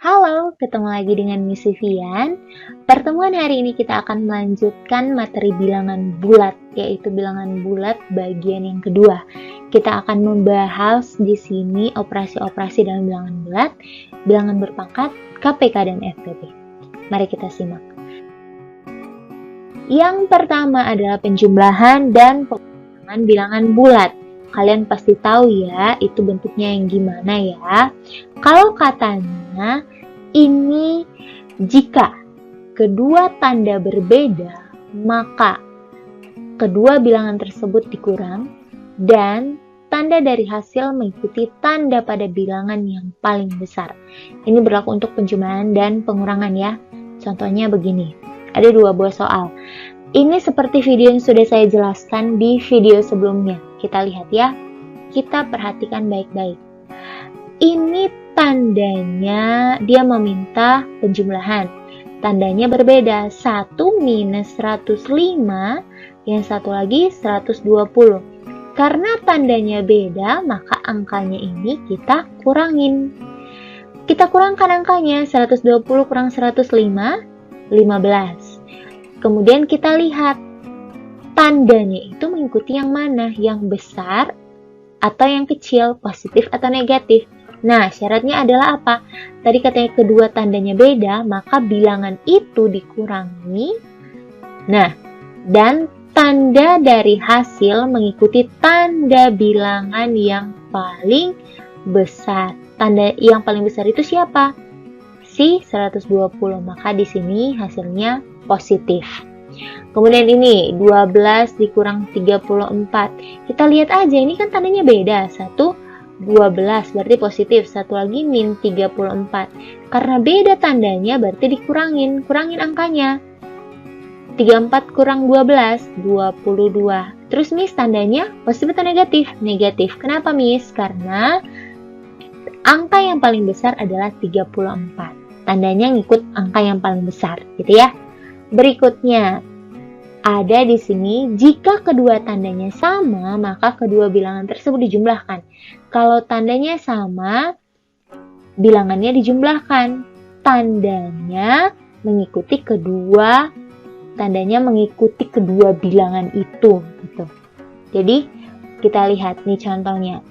Halo, ketemu lagi dengan Miss Vivian. Pertemuan hari ini kita akan melanjutkan materi bilangan bulat, yaitu bilangan bulat bagian yang kedua. Kita akan membahas di sini operasi-operasi dalam bilangan bulat, bilangan berpangkat, KPK, dan FPP. Mari kita simak. Yang pertama adalah penjumlahan dan pengurangan bilangan bulat. Kalian pasti tahu ya, itu bentuknya yang gimana ya. Kalau katanya, ini jika kedua tanda berbeda, maka kedua bilangan tersebut dikurang dan tanda dari hasil mengikuti tanda pada bilangan yang paling besar. Ini berlaku untuk penjumlahan dan pengurangan ya. Contohnya begini, ada dua buah soal. Ini seperti video yang sudah saya jelaskan di video sebelumnya. Kita lihat ya, kita perhatikan baik-baik. Ini tandanya dia meminta penjumlahan. Tandanya berbeda, 1 minus 105, yang satu lagi 120. Karena tandanya beda, maka angkanya ini kita kurangin. Kita kurangkan angkanya, 120 kurang 105, 15. Kemudian kita lihat tandanya itu mengikuti yang mana, yang besar atau yang kecil, positif atau negatif. Nah, syaratnya adalah apa? Tadi katanya kedua tandanya beda, maka bilangan itu dikurangi. Nah, dan tanda dari hasil mengikuti tanda bilangan yang paling besar. Tanda yang paling besar itu siapa? Si 120. Maka di sini hasilnya positif. Kemudian ini 12 dikurang 34. Kita lihat aja, ini kan tandanya beda. 12 berarti positif, satu lagi min 34. Karena beda tandanya berarti dikurangin. Kurangin angkanya. 34 kurang 12, 22. Terus Miss, tandanya positif atau negatif? Negatif. Kenapa Miss? Karena angka yang paling besar adalah 34. Tandanya ngikut angka yang paling besar, gitu ya. Berikutnya, ada di sini, jika kedua tandanya sama, maka kedua bilangan tersebut dijumlahkan. Kalau tandanya sama, bilangannya dijumlahkan. Tandanya mengikuti kedua bilangan itu. Gitu. Jadi, kita lihat nih contohnya.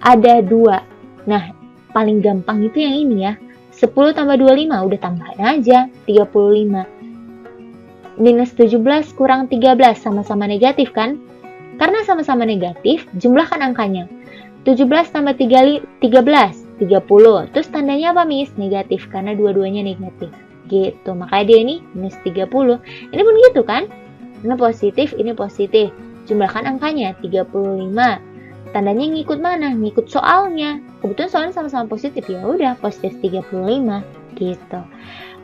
Ada 2. Nah, paling gampang itu yang ini ya. 10 tambah 25, udah tambahan aja, 35. Minus 17 kurang 13, sama-sama negatif kan? Karena sama-sama negatif, jumlahkan angkanya. 17 tambah 13, 30. Terus tandanya apa Miss? Negatif, karena dua-duanya negatif. Gitu, makanya dia ini minus 30. Ini pun gitu kan? Ini positif. Jumlahkan angkanya, 35. Tandanya ngikut mana? Ngikut soalnya. Kebetulan soalnya sama-sama positif, ya udah positif 35. Gitu.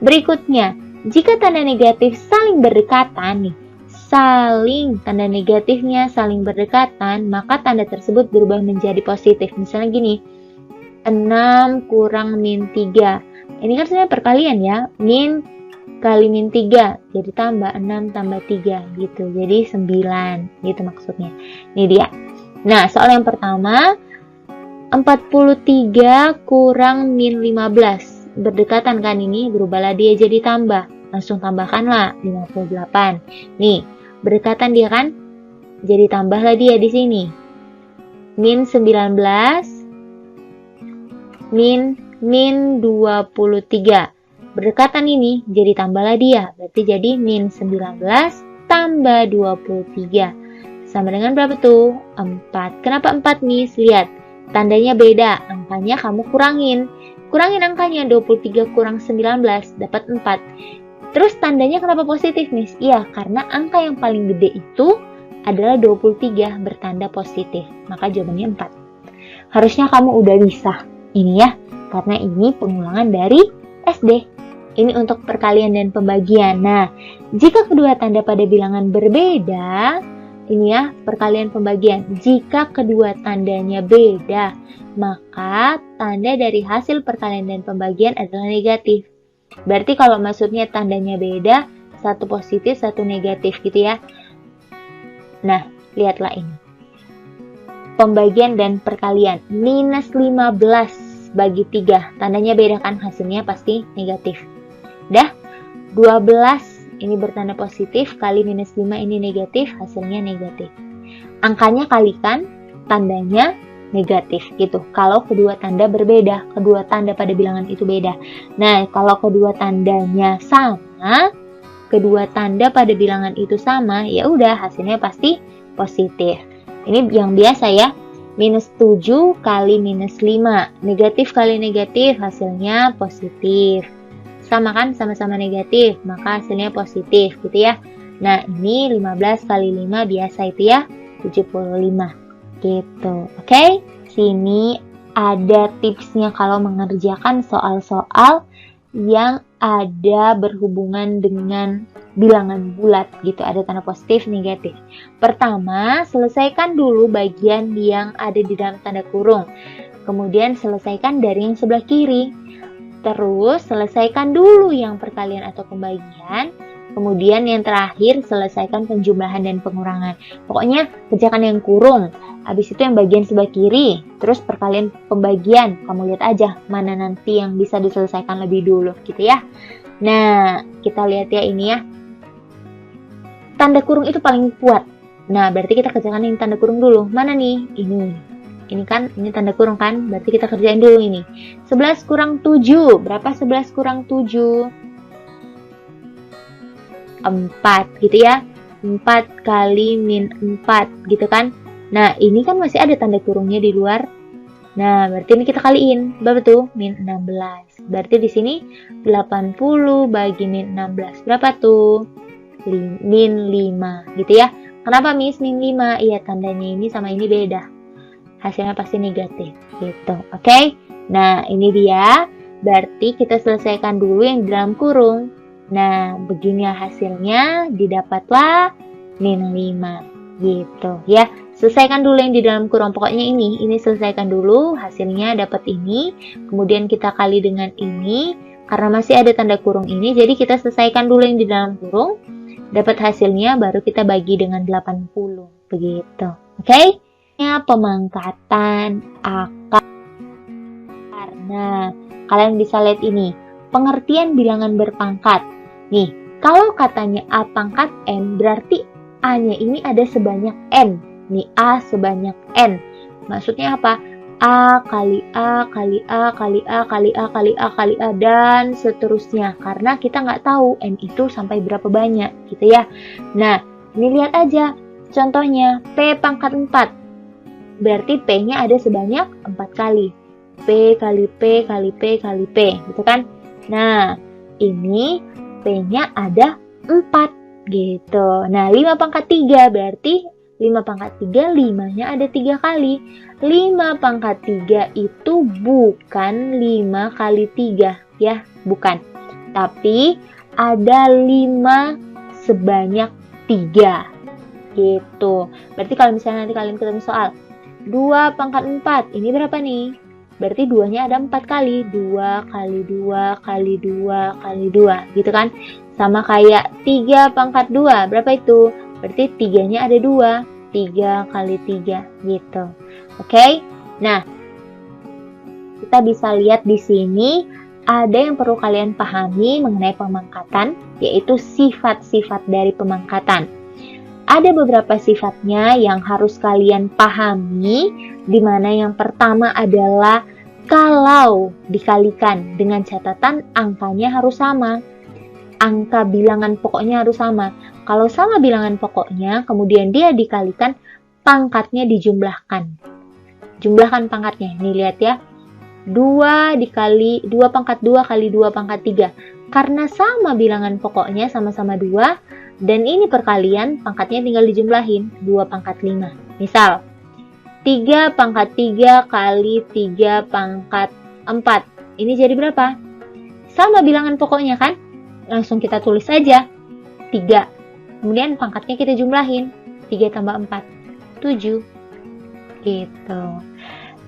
Berikutnya, jika tanda negatif saling berdekatan nih, tanda negatifnya saling berdekatan, maka tanda tersebut berubah menjadi positif. Misalnya gini, 6 kurang min 3. Ini kan sebenarnya perkalian ya, min kali min 3, jadi tambah 6 tambah 3 gitu, jadi 9 gitu maksudnya. Ini dia. Nah, soal yang pertama, 43 kurang min 15. Berdekatan kan ini, berubahlah dia jadi tambah. Langsung tambahkanlah 58. Nih, berdekatan dia kan? Jadi tambahlah dia di sini. Min 19 min 23. Berdekatan ini, jadi tambahlah dia. Berarti jadi min 19 tambah 23. Sama dengan berapa tuh? 4. Kenapa 4 Miss? Lihat, tandanya beda. Angkanya kamu kurangin. Kurangin angkanya, 23 kurang 19, dapat 4. Terus tandanya kenapa positif Miss? Iya, karena angka yang paling gede itu adalah 23 bertanda positif. Maka jawabannya 4. Harusnya kamu udah bisa ini ya, karena ini pengulangan dari SD. Ini untuk perkalian dan pembagian. Nah, jika kedua tanda pada bilangan berbeda, ini ya, perkalian pembagian. Jika kedua tandanya beda, maka tanda dari hasil perkalian dan pembagian adalah negatif. Berarti kalau maksudnya tandanya beda, satu positif, satu negatif gitu ya. Nah, lihatlah ini. Pembagian dan perkalian. Minus 15 bagi 3. Tandanya beda kan, hasilnya pasti negatif. Dah, 12 ini bertanda positif, kali minus 5 ini negatif, hasilnya negatif. Angkanya kalikan, tandanya negatif gitu. Kalau kedua tanda berbeda, kedua tanda pada bilangan itu beda. Nah, kalau kedua tandanya sama, kedua tanda pada bilangan itu sama, ya udah hasilnya pasti positif. Ini yang biasa ya. Minus 7 kali minus 5. Negatif kali negatif, hasilnya positif. Sama kan, sama-sama negatif, maka hasilnya positif gitu ya. Nah, ini 15 kali 5 biasa itu ya, 75. Gitu. Oke? Sini ada tipsnya kalau mengerjakan soal-soal yang ada berhubungan dengan bilangan bulat gitu, ada tanda positif, negatif. Pertama, selesaikan dulu bagian yang ada di dalam tanda kurung. Kemudian selesaikan dari yang sebelah kiri. Terus selesaikan dulu yang perkalian atau pembagian. Kemudian yang terakhir selesaikan penjumlahan dan pengurangan. Pokoknya kerjakan yang kurung. Habis itu yang bagian sebelah kiri. Terus perkalian pembagian. Kamu lihat aja mana nanti yang bisa diselesaikan lebih dulu gitu ya. Nah, kita lihat ya ini ya. Tanda kurung itu paling kuat. Nah, berarti kita kerjakan yang tanda kurung dulu. Mana nih? Ini kan, ini tanda kurung kan? Berarti kita kerjain dulu ini. 11 kurang 7. Berapa 11 kurang 7? 4 gitu ya. 4 kali min 4 gitu kan. Nah, ini kan masih ada tanda kurungnya di luar. Nah, berarti ini kita kaliin. Berapa tuh? Min 16. Berarti di sini 80 bagi min 16. Berapa tuh? Min 5 gitu ya. Kenapa Miss min 5? Iya, tandanya ini sama ini beda. Hasilnya pasti negatif gitu. Oke? Nah, ini dia. Berarti kita selesaikan dulu yang di dalam kurung. Nah, begini hasilnya, didapatlah min 5 gitu ya. Selesaikan dulu yang di dalam kurung, pokoknya ini selesaikan dulu, hasilnya dapat ini, kemudian kita kali dengan ini, karena masih ada tanda kurung ini, jadi kita selesaikan dulu yang di dalam kurung, dapat hasilnya, baru kita bagi dengan 80, begitu. Oke? Pemangkatan akar. Nah, kalian bisa lihat ini, pengertian bilangan berpangkat. Nih, kalau katanya A pangkat N, berarti A-nya ini ada sebanyak N. Nih, A sebanyak N. Maksudnya apa? A kali A kali A kali A kali A kali A kali A, dan seterusnya. Karena kita nggak tahu N itu sampai berapa banyak, gitu ya. Nah, ini lihat aja. Contohnya, P pangkat 4. Berarti P-nya ada sebanyak 4 kali. P kali P kali P kali P, gitu kan? Nah, ini P-nya ada 4 gitu. Nah, 5 pangkat 3 berarti 5 pangkat 3, 5-nya ada 3 kali. 5 pangkat 3 itu bukan 5 kali 3 ya, bukan. Tapi ada 5 sebanyak 3 gitu. Berarti kalau misalnya nanti kalian ketemu soal 2 pangkat 4, ini berapa nih? Berarti 2-nya ada 4 kali. 2 kali 2 kali 2 kali 2 gitu kan. Sama kayak 3 pangkat 2. Berapa itu? Berarti 3-nya ada 2. 3 kali 3 gitu. Oke? Nah, kita bisa lihat di sini ada yang perlu kalian pahami mengenai pemangkatan, yaitu sifat-sifat dari pemangkatan. Ada beberapa sifatnya yang harus kalian pahami, di mana yang pertama adalah kalau dikalikan dengan catatan angkanya harus sama. Angka bilangan pokoknya harus sama. Kalau sama bilangan pokoknya, kemudian dia dikalikan, pangkatnya dijumlahkan. Jumlahkan pangkatnya. Nih lihat ya. 2 pangkat 2 kali 2 pangkat 3. Karena sama bilangan pokoknya, sama-sama 2, dan ini perkalian, pangkatnya tinggal dijumlahin, 2 pangkat 5. Misal, 3 pangkat 3 kali 3 pangkat 4. Ini jadi berapa? Sama bilangan pokoknya kan? Langsung kita tulis saja, 3. Kemudian pangkatnya kita jumlahin, 3 tambah 4, 7. Gitu.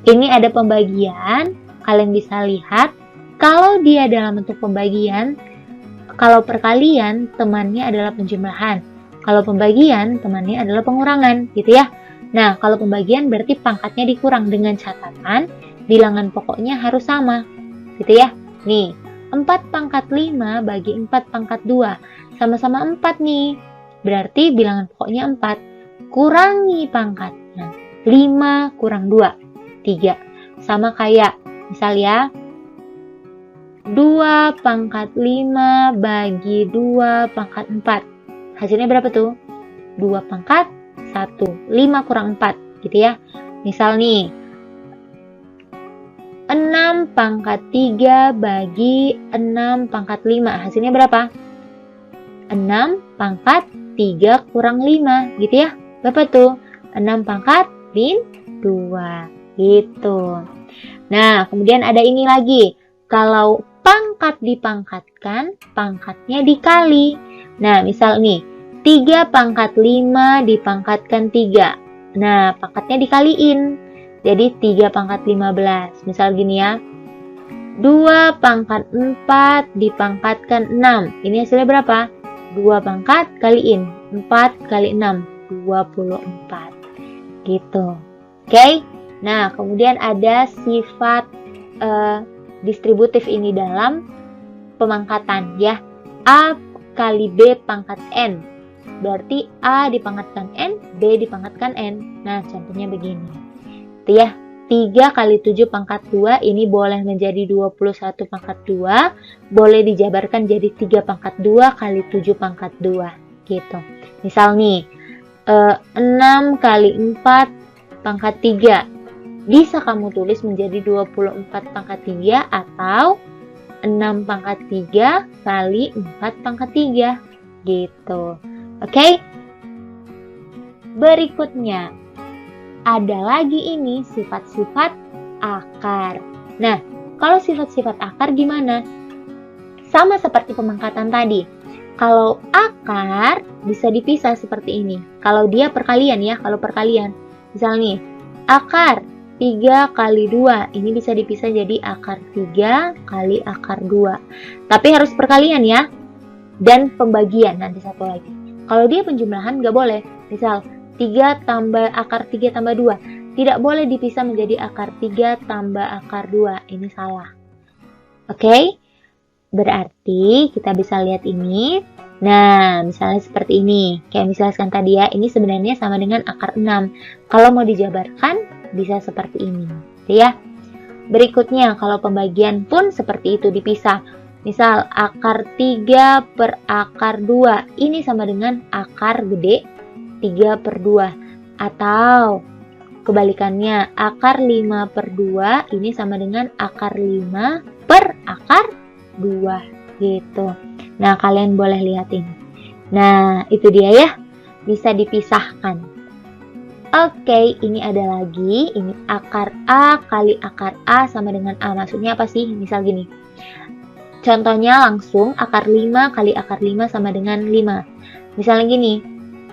Ini ada pembagian, kalian bisa lihat, kalau dia dalam bentuk pembagian, kalau perkalian, temannya adalah penjumlahan. Kalau pembagian, temannya adalah pengurangan, gitu ya. Nah, kalau pembagian berarti pangkatnya dikurang dengan catatan bilangan pokoknya harus sama. Gitu ya. Nih, 4 pangkat 5 bagi 4 pangkat 2. Sama-sama 4 nih. Berarti bilangan pokoknya 4. Kurangi pangkatnya. 5 kurang 2. 3. Sama kayak, misal ya, 2 pangkat 5 bagi 2 pangkat 4. Hasilnya berapa tuh? 2 pangkat 1. 5 kurang 4. Gitu ya. Misal nih, 6 pangkat 3 bagi 6 pangkat 5. Hasilnya berapa? 6 pangkat 3 kurang 5. Gitu ya. Berapa tuh? 6 pangkat 2. Gitu. Nah, kemudian ada ini lagi. Kalau pangkat dipangkatkan, pangkatnya dikali. Nah, misal nih, 3 pangkat 5 dipangkatkan 3. Nah, pangkatnya dikaliin. Jadi 3 pangkat 15. Misal gini ya. 2 pangkat 4 dipangkatkan 6. Ini hasilnya berapa? 2 pangkat kaliin. 4 kali 6. 24. Gitu. Oke? Nah, kemudian ada sifat distributif ini dalam pemangkatan ya. A kali B pangkat N. Berarti A dipangkatkan N, B dipangkatkan N. Nah, contohnya begini. Itu ya, 3 kali 7 pangkat 2 ini boleh menjadi 21 pangkat 2. Boleh dijabarkan jadi 3 pangkat 2 kali 7 pangkat 2. Gitu. Misal nih, 6 kali 4 pangkat 3. Bisa kamu tulis menjadi 24 pangkat 3 atau 6 pangkat 3 kali 4 pangkat 3. Gitu. Oke? Berikutnya, ada lagi ini sifat-sifat akar. Nah, kalau sifat-sifat akar gimana? Sama seperti pemangkatan tadi. Kalau akar bisa dipisah seperti ini. Kalau dia perkalian ya, kalau perkalian. Misal nih, akar 3 kali 2. Ini bisa dipisah jadi akar 3 kali akar 2. Tapi harus perkalian ya. Dan pembagian nanti satu lagi. Kalau dia penjumlahan nggak boleh. Misal 3 tambah akar 3 tambah 2. Tidak boleh dipisah menjadi akar 3 tambah akar 2. Ini salah. Oke? Berarti kita bisa lihat ini. Nah, misalnya seperti ini. Kayak misalkan tadi ya, ini sebenarnya sama dengan akar 6. Kalau mau dijabarkan, bisa seperti ini. Ya. Berikutnya, kalau pembagian pun seperti itu dipisah. Misal, akar 3 per akar 2. Ini sama dengan akar gede 3 per 2. Atau kebalikannya, akar 5 per 2. Ini sama dengan akar 5 per akar 2. Gitu. Nah, kalian boleh lihat ini. Nah, itu dia ya. Bisa dipisahkan. Oke, ini ada lagi. Ini akar A kali akar A sama dengan A. Maksudnya apa sih? Misal gini. Contohnya langsung akar 5 kali akar 5 sama dengan 5. Misalnya gini.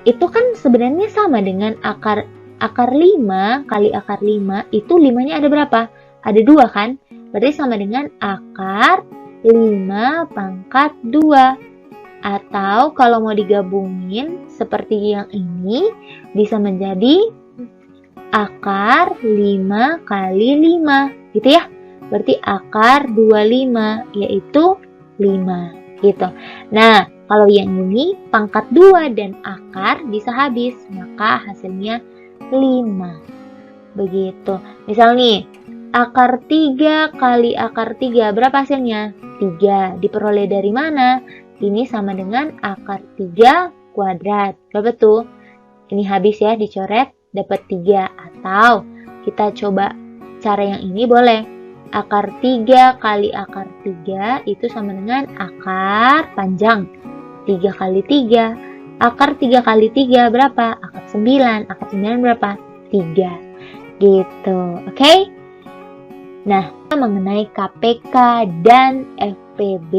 Itu kan sebenarnya sama dengan akar 5 kali akar 5. Itu 5-nya ada berapa? Ada 2 kan? Berarti sama dengan akar 5 pangkat 2. Atau kalau mau digabungin seperti yang ini, bisa menjadi akar 5 kali 5. Gitu ya. Berarti akar 25, yaitu 5. Gitu. Nah, kalau yang ini pangkat 2 dan akar bisa habis. Maka hasilnya 5. Begitu. Misal nih, akar 3 kali akar 3. Berapa hasilnya? 3. Diperoleh dari mana? Ini sama dengan akar 3 kuadrat. Berapa tuh? Ini habis ya, dicoret, dapat 3. Atau kita coba cara yang ini boleh. Akar 3 kali akar 3 itu sama dengan akar panjang. 3 kali 3. Akar 3 kali 3 berapa? Akar 9. Akar 9 berapa? 3. Gitu. Oke? Nah, mengenai KPK dan FPB.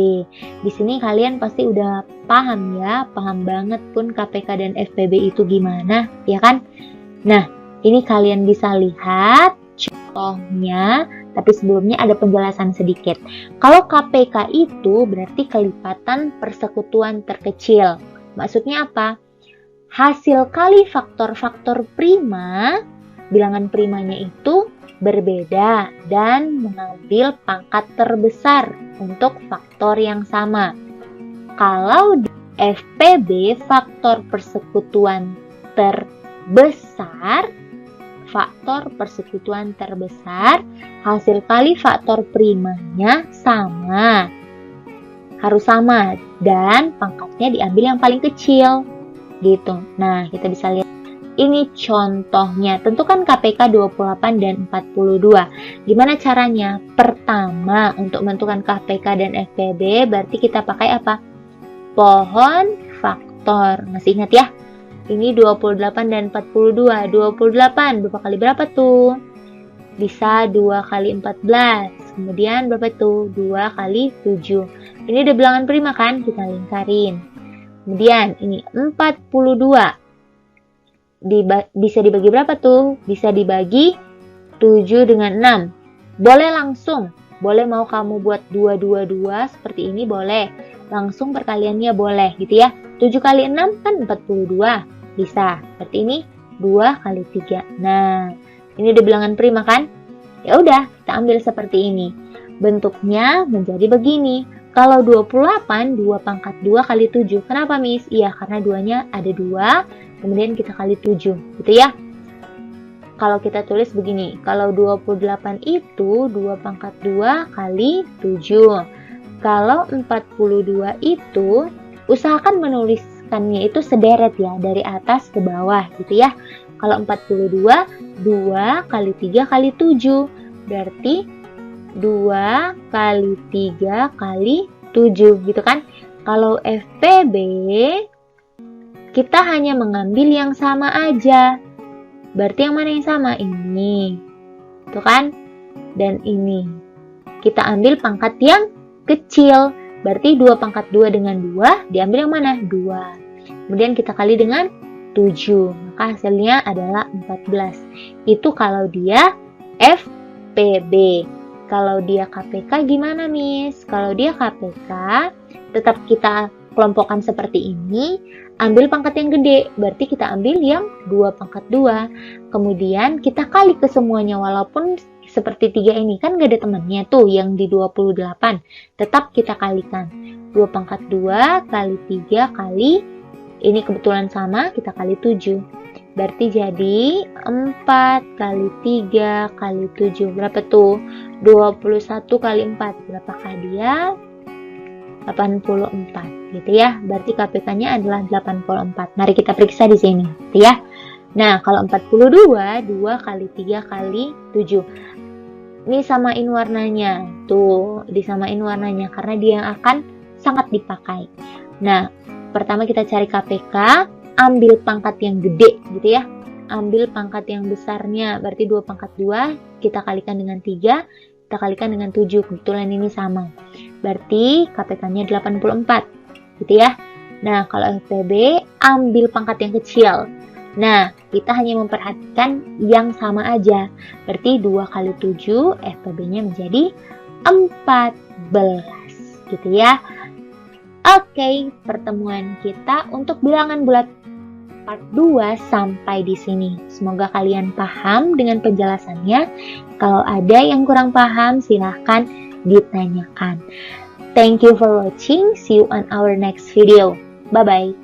Di sini kalian pasti udah paham ya, paham banget pun KPK dan FPB itu gimana, ya kan? Nah, ini kalian bisa lihat contohnya, tapi sebelumnya ada penjelasan sedikit. Kalau KPK itu berarti kelipatan persekutuan terkecil. Maksudnya apa? Hasil kali faktor-faktor prima, bilangan primanya itu berbeda dan mengambil pangkat terbesar untuk faktor yang sama. Kalau di FPB faktor persekutuan terbesar, hasil kali faktor primanya sama. Harus sama dan pangkatnya diambil yang paling kecil. Gitu. Nah, kita bisa lihat ini contohnya. Tentukan KPK 28 dan 42. Gimana caranya? Pertama, untuk menentukan KPK dan FPB berarti kita pakai apa? Pohon faktor. Masih ingat ya? Ini 28 dan 42. 28 berapa kali berapa tuh? Bisa 2 kali 14. Kemudian berapa tuh? 2 kali 7. Ini udah bilangan prima kan? Kita lingkarin. Kemudian ini 42. Bisa dibagi berapa tuh? Bisa dibagi 7 dengan 6. Boleh langsung. Boleh mau kamu buat 2 seperti ini boleh. Langsung perkaliannya boleh gitu ya. 7 kali 6 kan 42. Bisa. Seperti ini 2 kali 3. Nah, ini udah bilangan prima kan? Ya udah, kita ambil seperti ini. Bentuknya menjadi begini. Kalau 28, 2 pangkat 2 kali 7. Kenapa, Miss? Iya, karena 2-nya ada 2, kemudian kita kali 7. Gitu ya. Kalau kita tulis begini. Kalau 28 itu 2 pangkat 2 kali 7. Kalau 42 itu, usahakan menuliskannya itu sederet ya. Dari atas ke bawah gitu ya. Kalau 42, 2 kali 3 kali 7. Berarti 2 kali 3 kali 7 gitu kan. Kalau FPB kita hanya mengambil yang sama aja. Berarti yang mana yang sama? Ini. Tuh kan? Dan ini. Kita ambil pangkat yang kecil. Berarti 2 pangkat 2 dengan 2 diambil yang mana? 2. Kemudian kita kali dengan 7. Maka hasilnya adalah 14. Itu kalau dia FPB. Kalau dia KPK gimana, Miss? Kalau dia KPK, tetap kita kelompokkan seperti ini, ambil pangkat yang gede, berarti kita ambil yang 2 pangkat 2. Kemudian kita kali ke semuanya, walaupun seperti 3 ini, kan gak ada temannya tuh yang di 28. Tetap kita kalikan. 2 pangkat 2 kali 3 kali, ini kebetulan sama, kita kali 7. Berarti jadi 4 kali 3 kali 7. Berapa tuh? 21 kali 4. Berapakah dia? 84. Gitu ya. Berarti KPK-nya adalah 84. Mari kita periksa di sini. Gitu ya. Nah, kalau 42, 2 kali 3 kali 7. Ini samain warnanya. Tuh, disamain warnanya. Karena dia yang akan sangat dipakai. Nah, pertama kita cari KPK. Ambil pangkat yang gede gitu ya. Ambil pangkat yang besarnya. Berarti 2 pangkat 2. Kita kalikan dengan 3. Kita kalikan dengan 7. Kebetulan ini sama. Berarti KPK-nya 84. Gitu ya. Nah, kalau FPB ambil pangkat yang kecil. Nah, kita hanya memperhatikan yang sama aja. Berarti 2 kali 7 FPB-nya menjadi 14. Gitu ya. Oke, pertemuan kita untuk bilangan bulat part 2 sampai di sini. Semoga kalian paham dengan penjelasannya. Kalau ada yang kurang paham, silahkan ditanyakan. Thank you for watching. See you on our next video. Bye-bye.